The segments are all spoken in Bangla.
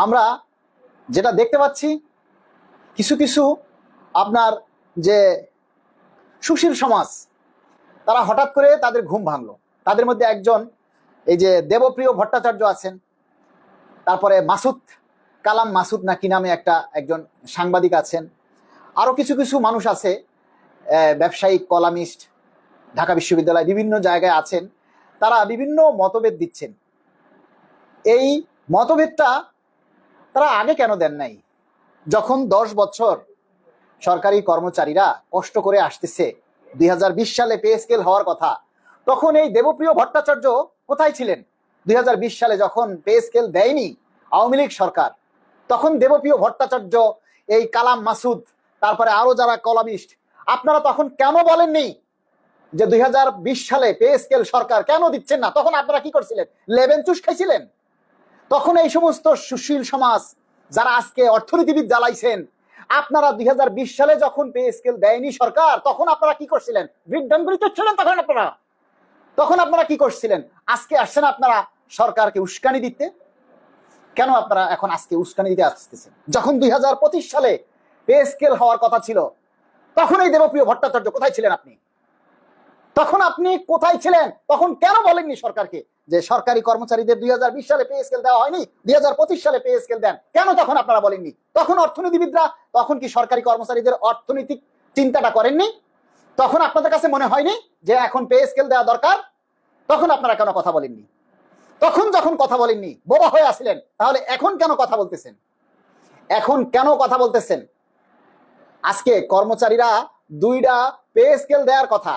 আমরা যেটা দেখতে পাচ্ছি, কিছু কিছু আপনার যে সুশীল সমাজ, তারা হঠাৎ করে তাদের ঘুম ভাঙলো। তাদের মধ্যে একজন এই যে দেবপ্রিয় ভট্টাচার্য আছেন, তারপরে কালাম মাসুদ নাকি নামে একজন সাংবাদিক আছেন, আরো কিছু কিছু মানুষ আছে, ব্যবসায়িক কলামিস্ট, ঢাকা বিশ্ববিদ্যালয় বিভিন্ন জায়গায় আছেন। তারা বিভিন্ন মতভেদ দিচ্ছেন। এই মতভেদটা তারা আগে কেন দেন নাই? যখন 10 বছর সরকারি কর্মচারীরা কষ্ট করে আসতেছে, 2020 সালে পে স্কেল হওয়ার কথা, তখন এই দেবপ্রিয় ভট্টাচার্য কোথায় ছিলেন? 2020 সালে যখন পে স্কেল দেয়নি আওয়ামী লীগ সরকার, তখন দেবপ্রিয় ভট্টাচার্য, এই কালাম মাসুদ, তারপরে আরো যারা কলামিস্ট, আপনারা তখন কেন বলেননি যে 2020 সালে পে স্কেল সরকার কেন দিচ্ছেন না? তখন আপনারা কি করছিলেন? লেবেন চুষ খাইছিলেন? তখন এই সমস্ত সুশীল সমাজ যারা আজকে অর্থনীতিবিদ জ্বালাইছেন, আপনারা 2020 সালে যখন পে স্কেল দেয়নি সরকার, তখন আপনারা কি করছিলেন? বিভ্রান্ত ছিলেন। তখন আপনারা কি করছিলেন? আজকে আসছেন আপনারা সরকারকে উস্কানি দিতে। কেন আপনারা এখন আজকে উস্কানি দিতে আসতেছেন? যখন 2025 সালে পে স্কেল হওয়ার কথা ছিল, তখন এই দেবপ্রিয় ভট্টাচার্য কোথায় ছিলেন? তখন আপনি কোথায় ছিলেন? তখন কেন বলেননি সরকারকে যে সরকারি কর্মচারীদের 2020 সালে পে স্কেল দেওয়া হয়নি, 2025 সালে পে স্কেল দেন? কেন তখন আপনারা বলেননি? তখন অর্থনীতিবিদরা তখন কি সরকারি কর্মচারীদের অর্থনৈতিক চিন্তাটা করেননি? তখন আপনাদের কাছে মনে হয়নি যে এখন পে স্কেল দেওয়া দরকার? তখন আপনারা কেন কথা বলেননি? তখন যখন কথা বলেননি, বোবা হয়ে আসলেন, তাহলে এখন কেন কথা বলতেছেন? এখন কেন কথা বলতেছেন? আজকে কর্মচারীরা 2টা পে স্কেল দেওয়ার কথা,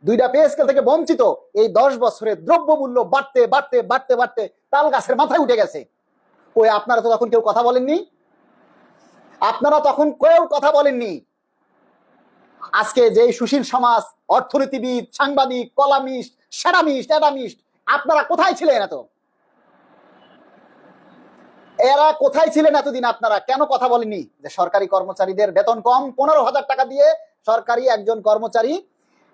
2টা পে স্কেল থেকে বঞ্চিত। এই 10 বছরে দ্রব্যমূল্য বাড়তে বাড়তে বাড়তে বাড়তে তাল গাছের মাথায় উঠে গেছে। ওই আপনারা তো তখন কেউ কথা বলেননি। আপনারা তখন কেউ কথা বলেননি। আজকে যে সুশীল সমাজ, অর্থনীতিবিদ, সাংবাদিক, কলামিস্ট, অ্যাডামিস্ট, আপনারা কোথায় ছিলেন? এরা কোথায় ছিলেন এতদিন? আপনারা কেন কথা বলেননি যে সরকারি কর্মচারীদের বেতন কম? 15,000 টাকা দিয়ে সরকারি একজন কর্মচারী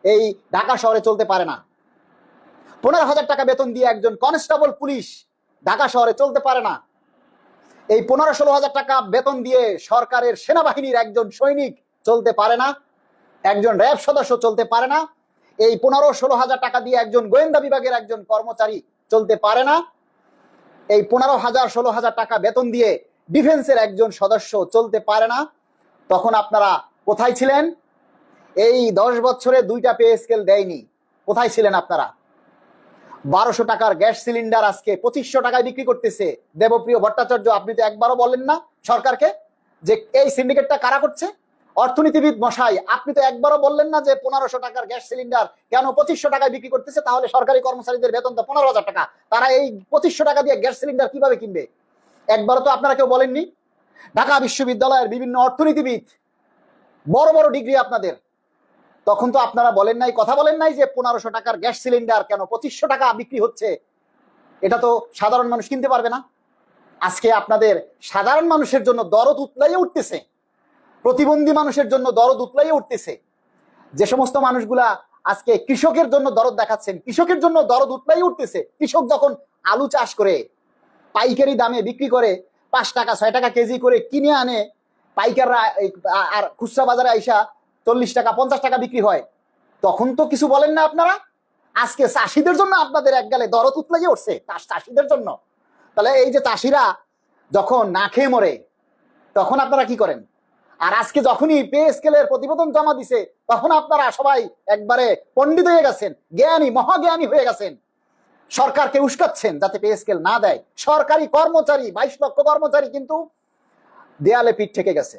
এই ঢাকা শহরে চলতে পারে না। 15,000 টাকা বেতন দিয়ে একজন কনস্টেবল পুলিশ ঢাকা শহরে চলতে পারে না। এই 15-16,000 টাকা বেতন দিয়ে সরকারের সেনাবাহিনীর একজন সৈনিক চলতে পারে না, একজন র্যাব সদস্য চলতে পারে না। এই 15-16,000 টাকা দিয়ে একজন গোয়েন্দা বিভাগের একজন কর্মচারী চলতে পারে না। এই 15,000-16,000 টাকা বেতন দিয়ে ডিফেন্সের একজন সদস্য চলতে পারে না। তখন আপনারা কোথায় ছিলেন? এই 10 বছরে 2টা পে স্কেল দেয়নি, কোথায় ছিলেন আপনারা? 1200 টাকার গ্যাস সিলিন্ডার আজকে 2500 টাকায় বিক্রি করতেছে দেবপ্রিয় ভট্টাচার্য। আপনি তো একবারও বলেন না সরকারকে যে এই সিন্ডিকেটটা কারা করছে? অর্থনীতিবিদ মশাই, আপনি তো একবারও বললেন না যে 1500 টাকার গ্যাস সিলিন্ডার কেন 2500 টাকায় বিক্রি করতেছে? তাহলে সরকারি কর্মচারীদের বেতন তো 15,000 টাকা, তারা এই 2500 টাকা দিয়ে গ্যাস সিলিন্ডার কিভাবে কিনবে? একবারও তো আপনারা কেউ বলেননি। ঢাকা বিশ্ববিদ্যালয়ের বিভিন্ন অর্থনীতিবিদ, বড় বড় ডিগ্রি আপনাদের, তখন তো আপনারা বলেন নাই, কথা বলেন নাই যে 1500 টাকার গ্যাস সিলিন্ডার কেন 2500 টাকা বিক্রি হচ্ছে? এটা তো সাধারণ মানুষ কিনতে পারবে না। আজকে আপনাদের সাধারণ মানুষের জন্য দরদ উতলাইয়ে উঠতেছে, প্রতিবন্ধী মানুষের জন্য দরদ উতলাইয়ে উঠতেছে। যে সমস্ত মানুষগুলা আজকে কৃষকের জন্য দরদ দেখাচ্ছেন, কৃষকের জন্য দরদ উতলাইয়ে উঠতেছে। কৃষক যখন আলু চাষ করে পাইকারি দামে বিক্রি করে 5 টাকা 6 টাকা কেজি করে কিনে আনে, পাইকাররা আর খুচরা বাজারে আইসা 40 টাকা 50 টাকা বিক্রি হয়, তখন তো কিছু বলেন না আপনারা। আজকে চাষিদের জন্য আপনাদের এক গালে দরদ উতলাইয়ে উঠছে, চাষিদের জন্য। তাহলে এই যে চাষিরা যখন না খেয়ে মরে, তখন আপনারা কি করেন? আর আজকে যখনই পে স্কেলের প্রতিবেদন জমা দিছে, তখন আপনারা সবাই একবারে পণ্ডিত হয়ে গেছেন, জ্ঞানী, মহাজ্ঞানী হয়ে গেছেন, সরকারকে উস্কাচ্ছেন যাতে পে স্কেল না দেয়। সরকারি কর্মচারী 22 লক্ষ কর্মচারী কিন্তু দেয়ালে পিঠ ঠেকে গেছে।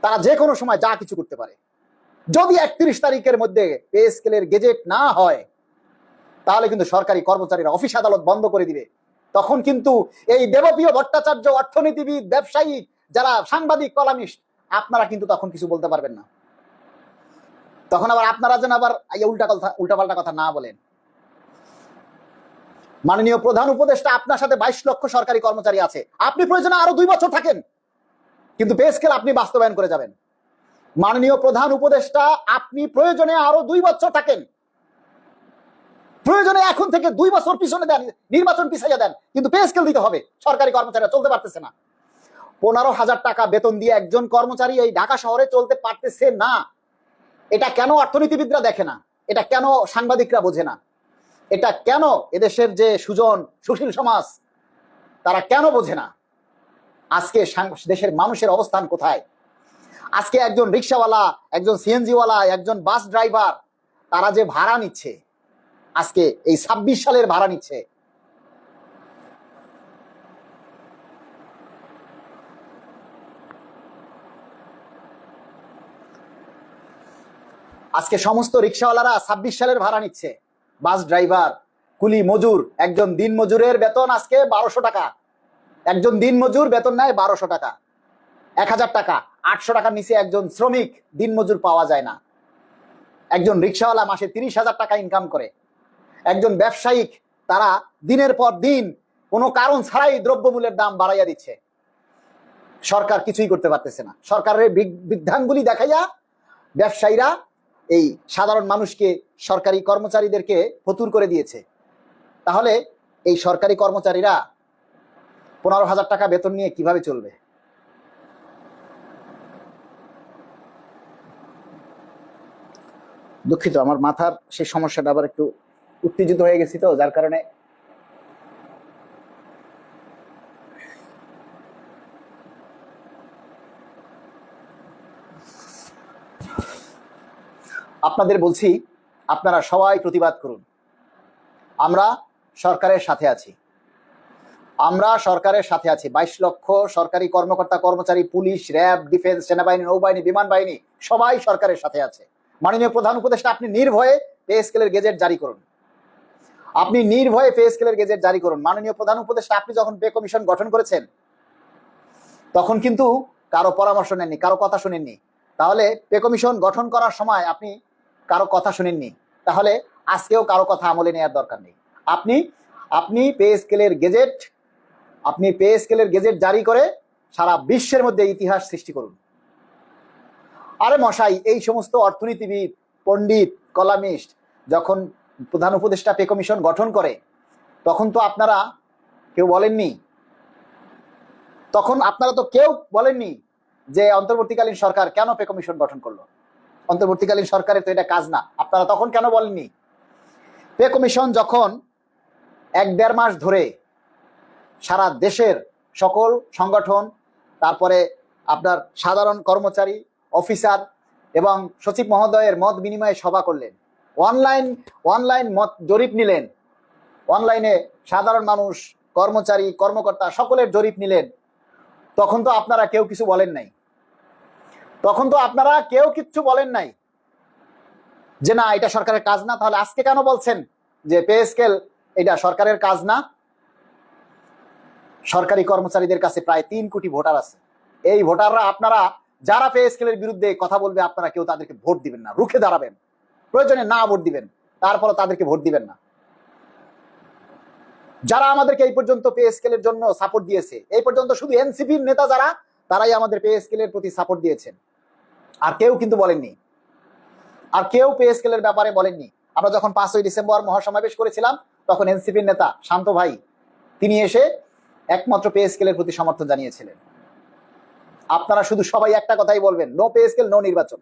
তারা যে কোনো সময় যা কিছু করতে পারে। যদি 31 তারিখের মধ্যে পে স্কেলের গেজেট না হয়, তাহলে কিন্তু সরকারি কর্মচারীরা অফিস আদালত বন্ধ করে দিবে। তখন কিন্তু এই দেবপ্রিয় ভট্টাচার্য, অর্থনীতিবিদ, ব্যবসায়ী, যারা সাংবাদিক, কলামিস্ট, আপনারা কিন্তু তখন কিছু বলতে পারবেন না। তখন আবার আপনারা যেন আবার উল্টাপাল্টা কথা না বলেন। মাননীয় প্রধান উপদেষ্টা, আপনার সাথে 22 লক্ষ সরকারি কর্মচারী আছে, আপনি প্রয়োজনে আরো 2 বছর থাকেন, কিন্তু পে স্কেল আপনি বাস্তবায়ন করে যাবেন। মাননীয় প্রধান উপদেষ্টা, আপনি প্রয়োজনে আরো 2 বছর থাকেন, প্রয়োজনে এখন থেকে 2 বছর পিছনে দেন, নির্বাচন পিছাইয়া দেন, কিন্তু পে স্কেল দিতে হবে। সরকারি কর্মচারীরা চলতে পারতেছে না। 15,000 টাকা বেতন দিয়ে একজন কর্মচারী এই ঢাকা শহরে চলতে পারতেছে না। এটা কেন অর্থনীতিবিদরা দেখে না? এটা কেন সাংবাদিকরা বোঝে না? এটা কেন এদেশের যে সুজন সুশীল সমাজ তারা কেন বোঝে না? আজকে দেশের মানুষের অবস্থান কোথায়? আজকে একজন রিক্সাওয়ালা, একজন সিএনজিওয়ালা, একজন বাস ড্রাইভার তারা যে ভাড়া নিচ্ছে, আজকে এই 26 সালের ভাড়া নিচ্ছে, আজকে সমস্ত রিক্সাওয়ালারা 26 সালের ভাড়া নিচ্ছে। বাস ড্রাইভার, কুলি মজুর, একজন দিন মজুরের বেতন আজকে 1200 টাকা। একজন দিন মজুর বেতন নেয় 1200 টাকা, 1000 টাকা। 800 টাকার নিচে একজন শ্রমিক দিন মজুর পাওয়া যায় না। একজন রিক্সাওয়ালা মাসে 30,000 টাকা ইনকাম করে। একজন ব্যবসায়িক তারা দিনের পর দিন কোনো কারণ ছাড়াই দ্রব্যমূল্যের দাম বাড়াইয়া দিচ্ছে। সরকার কিছুই করতে পারতেছে না। সরকারের বিধানগুলি দেখাইয়া ব্যবসায়ীরা এই সাধারণ মানুষকে, সরকারি কর্মচারীদেরকে ফতুর করে দিয়েছে। তাহলে এই সরকারি কর্মচারীরা 15,000 টাকা বেতন নিয়ে কিভাবে চলবে? দুঃখিত, আমার মাথার সেই সমস্যাটা আবার একটু উত্তেজিত হয়ে গেছি, তো যার কারণে আপনাদের বলছি, আপনারা সবাই প্রতিবাদ করুন। আমরা সরকারের সাথে আছি। আমরা সরকারের সাথে আছি। 22 লক্ষ সরকারি কর্মকর্তা কর্মচারী, পুলিশ, র্যাব, ডিফেন্স, সেনাবাহিনী, নৌবাহিনী, বিমান বাহিনী সবাই সরকারের সাথে আছে। মাননীয় প্রধান উপদেষ্টা, আপনি নির্ভয়ে পে স্কেলের গেজেট জারি করুন। আপনি নির্ভয়ে পে স্কেলের গেজেট জারি করুন। মাননীয় প্রধান উপদেষ্টা, আপনি যখন পে কমিশন গঠন করেছেন তখন কিন্তু কারো পরামর্শ নেননি, কারো কথা শুনেননি। তাহলে পে কমিশন গঠন করার সময় আপনি কারো কথা শুনেননি, তাহলে আজকেও কারো কথা আমলে নেওয়ার দরকার নেই। আপনি আপনি পে স্কেলের গেজেট জারি করে সারা বিশ্বের মধ্যে ইতিহাস সৃষ্টি করুন। আরে মশাই, এই সমস্ত অর্থনীতিবিদ, পণ্ডিত, কলামিস্ট যখন প্রধান উপদেষ্টা পে কমিশন গঠন করে তখন তো আপনারা কেউ বলেননি, যে অন্তর্বর্তীকালীন সরকার কেন পে কমিশন গঠন করলো। অন্তর্বর্তীকালীন সরকারের তো এটা কাজ না। আপনারা তখন কেন বলেননি? পে কমিশন যখন 1-1.5 মাস ধরে সারা দেশের সকল সংগঠন, তারপরে আপনার সাধারণ কর্মচারী, অফিসার এবং সচিব মহোদয়ের মত বিনিময়ে সভা করলেন, অনলাইন মত জরিপ নিলেন, অনলাইনে সাধারণ মানুষ, কর্মচারী, কর্মকর্তা সকলের জরিপ নিলেন, তখন তো আপনারা কেউ কিছু বলেন নাই। যে না, এটা সরকারের কাজ না। তাহলে আজকে কেন বলছেন যে পে স্কেল এটা সরকারের কাজ না? সরকারি কর্মচারীদের কাছে প্রায় 3 কোটি ভোটার আছে। এই ভোটাররা, আপনারা যারা পে স্কেলের বিরুদ্ধে কথা বলবে, আপনারা কেউ তাদেরকে ভোট দিবেন না, রুখে দাঁড়াবেন। প্রয়োজনে না ভোট দিবেন, তারপরে তাদেরকে ভোট দিবেন না। যারা আমাদেরকে এই পর্যন্ত পে স্কেলের জন্য সাপোর্ট দিয়েছে, এই পর্যন্ত শুধু এনসিপির নেতা যারা, তারাই আমাদের পে স্কেলের প্রতি সাপোর্ট দিয়েছেন। আর কেউ কিন্তু বলেননি, আর কেউ পে স্কেলের ব্যাপারে বলেননি। আমরা যখন 5ই ডিসেম্বর মহাসমাবেশ করেছিলাম তখন এনসিপির নেতা শান্ত ভাই তিনি এসে একমাত্র পে স্কেলের প্রতি সমর্থন জানিয়েছিলেন। আপনারা শুধু সবাই একটা কথাই বলবেন, নো পে স্কেল, নো নির্বাচন।